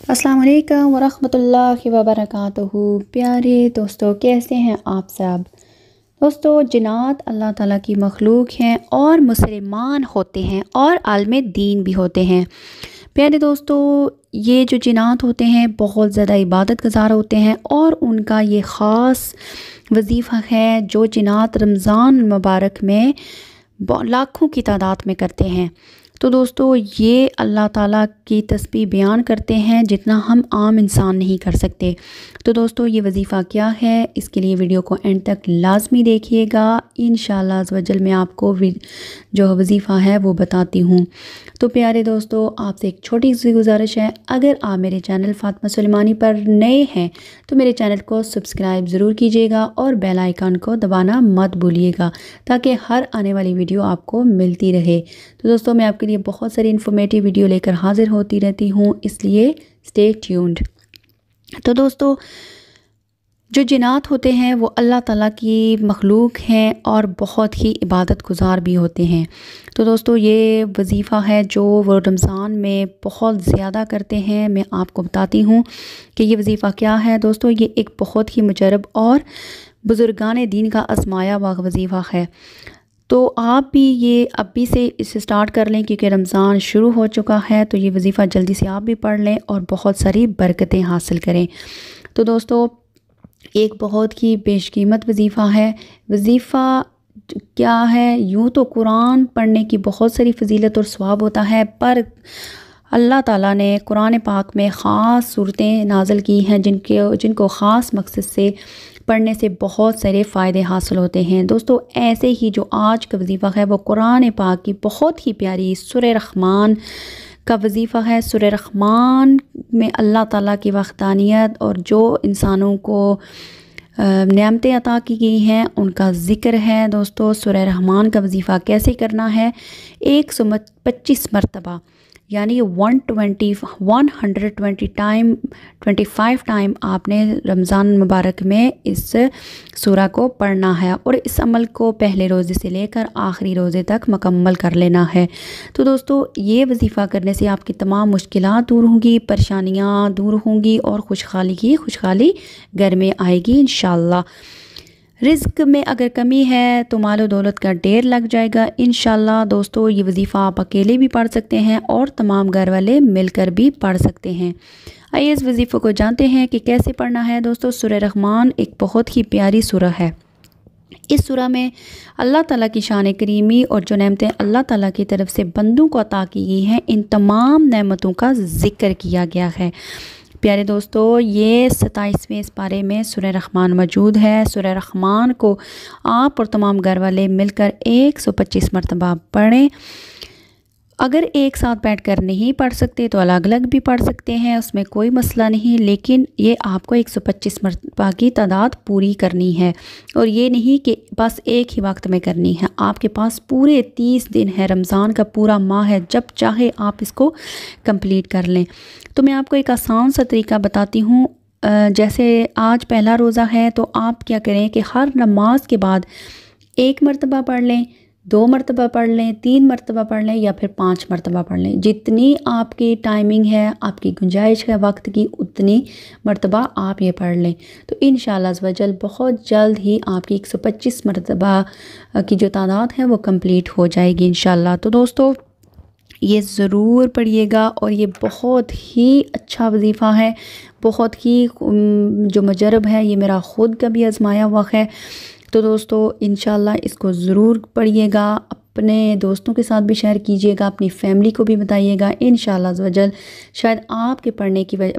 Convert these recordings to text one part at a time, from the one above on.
अस्सलाम वालेकुम वरहमतुल्लाहि वबरकातुहू। प्यारे दोस्तों, कैसे हैं आप सब। दोस्तों, जिन्नात अल्लाह ताला की मखलूक हैं और मुसलमान होते हैं और आलिम दीन भी होते हैं। प्यारे दोस्तों, ये जो जिन्नात होते हैं बहुत ज़्यादा इबादत गुज़ार होते हैं और उनका ये ख़ास वजीफ़ा है जो जिन्नात रमज़ान मुबारक में लाखों की तादाद में करते हैं। तो दोस्तों, ये अल्लाह ताला की तस्बीह बयान करते हैं जितना हम आम इंसान नहीं कर सकते। तो दोस्तों, ये वजीफ़ा क्या है, इसके लिए वीडियो को एंड तक लाजमी देखिएगा। इंशाअल्लाह अज़्ज़ वजल मैं आपको जो वजीफ़ा है वो बताती हूँ। तो प्यारे दोस्तों, आपसे एक छोटी सी गुजारिश है, अगर आप मेरे चैनल फ़ातिमा सुलेमानी पर नए हैं तो मेरे चैनल को सब्सक्राइब ज़रूर कीजिएगा और बेल आइकन को दबाना मत भूलिएगा ताकि हर आने वाली वीडियो आपको मिलती रहे। तो दोस्तों, मैं आपके लिए बहुत सारी इन्फॉर्मेटिव वीडियो लेकर हाजिर होती रहती हूँ, इसलिए स्टे ट्यून्ड। तो दोस्तों, जो जिन्नात होते हैं वो अल्लाह ताला की मखलूक हैं और बहुत ही इबादत गुज़ार भी होते हैं। तो दोस्तों, ये वजीफ़ा है जो वो रमज़ान में बहुत ज़्यादा करते हैं। मैं आपको बताती हूँ कि ये वजीफ़ा क्या है। दोस्तों, ये एक बहुत ही मुजरब और बुज़ुर्गान दीन का आज़माया हुआ वजीफ़ा है। तो आप भी ये अभी से इसे स्टार्ट कर लें क्योंकि रमज़ान शुरू हो चुका है। तो ये वजीफ़ा जल्दी से आप भी पढ़ लें और बहुत सारी बरकतें हासिल करें। तो दोस्तों, एक बहुत ही बेशकीमत वजीफ़ा है। वजीफ़ा क्या है, यूँ तो कुरान पढ़ने की बहुत सारी फजीलत और सवाब होता है, पर अल्लाह ताला ने कुरान पाक में ख़ास सूरतें नाज़िल की हैं जिनको ख़ास मकसद से पढ़ने से बहुत सारे फ़ायदे हासिल होते हैं। दोस्तों, ऐसे ही जो आज का वजीफ़ा है वो कुरान पाक की बहुत ही प्यारी सूरह रहमान का वजीफ़ा है। सूरह रहमान में अल्लाह ताला की वहदानियत और जो इंसानों को नेमतें अता की गई हैं उनका ज़िक्र है। दोस्तों, सूरह रहमान का वजीफ़ा कैसे करना है, 125 मरतबा यानी 125 टाइम आपने रमज़ान मुबारक में इस सूरा को पढ़ना है और इस अमल को पहले रोज़े से लेकर आखिरी रोज़े तक मुकम्मल कर लेना है। तो दोस्तों, ये वजीफ़ा करने से आपकी तमाम मुश्किलात दूर होंगी, परेशानियाँ दूर होंगी और खुशहाली घर में आएगी इंशाअल्लाह। रिज़्क में अगर कमी है तो मालो दौलत का ढेर लग जाएगा इंशाअल्लाह। दोस्तों, ये वजीफ़ा आप अकेले भी पढ़ सकते हैं और तमाम घर वाले मिलकर भी पढ़ सकते हैं। आइए इस वजीफ़े को जानते हैं कि कैसे पढ़ना है। दोस्तों, सूरह रहमान एक बहुत ही प्यारी सूरा है। इस सूरा में अल्लाह ताला की शान करीमी और जो नेमतें अल्लाह ताला की तरफ से बंदों को अता की गई हैं, इन तमाम नेमतों का ज़िक्र किया गया है। प्यारे दोस्तों, ये 27वें इस पारे में सूरह रहमान मौजूद है। सूरह रहमान को आप और तमाम घर वाले मिलकर 125 मरतबा पढ़ें। अगर एक साथ बैठकर नहीं पढ़ सकते तो अलग अलग भी पढ़ सकते हैं, उसमें कोई मसला नहीं, लेकिन ये आपको 125 मरतबा की तादाद पूरी करनी है और ये नहीं कि बस एक ही वक्त में करनी है। आपके पास पूरे 30 दिन है, रमज़ान का पूरा माह है, जब चाहे आप इसको कंप्लीट कर लें। तो मैं आपको एक आसान सा तरीका बताती हूँ। जैसे आज पहला रोज़ा है तो आप क्या करें कि हर नमाज के बाद 1 मरतबा पढ़ लें, 2 मरतबा पढ़ लें, 3 मरतबा पढ़ लें या फिर 5 मरतबा पढ़ लें। जितनी आपकी टाइमिंग है, आपकी गुंजाइश है वक्त की, उतनी मरतबा आप ये पढ़ लें। तो इंशाअल्लाह अज़्ज़ वजल बहुत जल्द ही आपकी 125 मरतबा की जो तादाद है वो कंप्लीट हो जाएगी इंशाअल्लाह। तो दोस्तों, ये ज़रूर पढ़िएगा और ये बहुत ही अच्छा वजीफ़ा है, बहुत ही जो मुजरब है, ये मेरा ख़ुद का भी आज़माया हुआ है। तो दोस्तों, इंशाअल्लाह इसको ज़रूर पढ़िएगा, अपने दोस्तों के साथ भी शेयर कीजिएगा, अपनी फैमिली को भी बताइएगा। इंशाअल्लाह अज़्ज़ वजल शायद आपके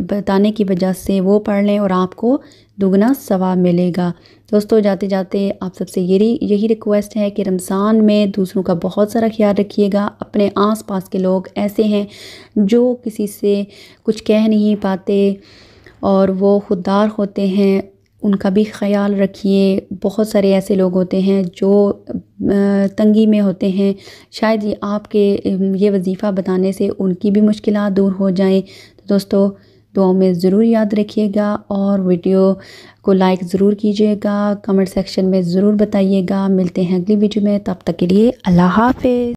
बताने की वजह से वो पढ़ लें और आपको दुगना सवाब मिलेगा। दोस्तों, जाते जाते आप सबसे यही रिक्वेस्ट है कि रमज़ान में दूसरों का बहुत सारा ख्याल रखिएगा। अपने आसपास के लोग ऐसे हैं जो किसी से कुछ कह नहीं पाते और वो खुददार होते हैं, उनका भी ख्याल रखिए। बहुत सारे ऐसे लोग होते हैं जो तंगी में होते हैं, शायद ये आपके ये वजीफ़ा बताने से उनकी भी मुश्किलात दूर हो जाएं। तो दोस्तों, दुआओं में ज़रूर याद रखिएगा और वीडियो को लाइक ज़रूर कीजिएगा, कमेंट सेक्शन में ज़रूर बताइएगा। मिलते हैं अगली वीडियो में, तब तक के लिए अल्लाह हाफ़िज़।